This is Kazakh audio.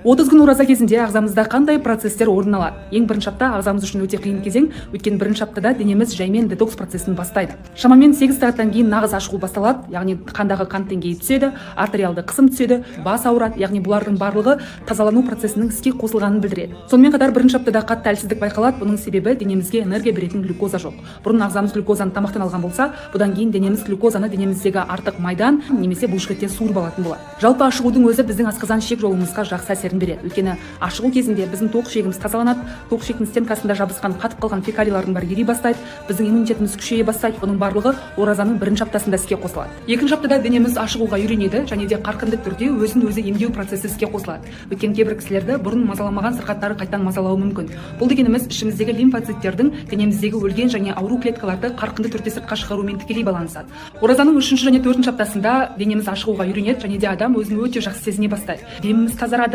30 күн ораза кезінде ағзамызда қандай процестер орын алады? Ең бірінші апта ағзамыз үшін өте қиын кезең, өйткені бірінші аптада денеміз жаймен детокс процесін бастайды. Шамамен 8 сағаттан кейін нағыз ашығу басталады, яғни қандағы қан деңгейі түседі, артериалды қысым түседі, бас ауырады, яғни бұлардың барлығы тазалану процесінің іске қосылғанын білдіреді. Сонымен қатар бірінші аптада қатты әлсіздік байқалады, бұның себебі денемізге энергия беретін глюкоза жоқ. Бұрын ағзамыз глюкозаны тамақтан алған болса, бұдан кейін денеміз глюкозаны денеміздегі артық майдан немесе бұлшықеттен суырып алатын болады. Жалпы ашығудың өзі біздің асқазан ішек жолымызға жақсы әсерін береді. Өйткені ашығу кезінде біздің тоқ ішегіміз тазаланады, тоқ ішектің стенкасында жабысқан қатып қалған фекалиялардың бәрі ери бастайды, біздің иммунитетіміз күшейе бастайды. Бұның барлығы оразаның бірінші аптасында іске қосылады. Екінші аптада денеміз ашығуға үйренеді және де қарқынды түрде өзін-өзі емдеу процесі іске қосылады. Өйткені кейбір кісілерді бұрын мазаламаған сырқаттары қайтадан мазалауы мүмкін. Бұл дегеніміз ішіміздегі лимфоциттердің денеміздегі өлген және ауру клеткаларды қарқынды түрде сыртқа шығарумен тікелей байланысады. Оразаның 3 және 4 аптасында денеміз ашығуға үйренеді және де адам өзін өте жақсы сезіне бастайды. Деміміз тазарады,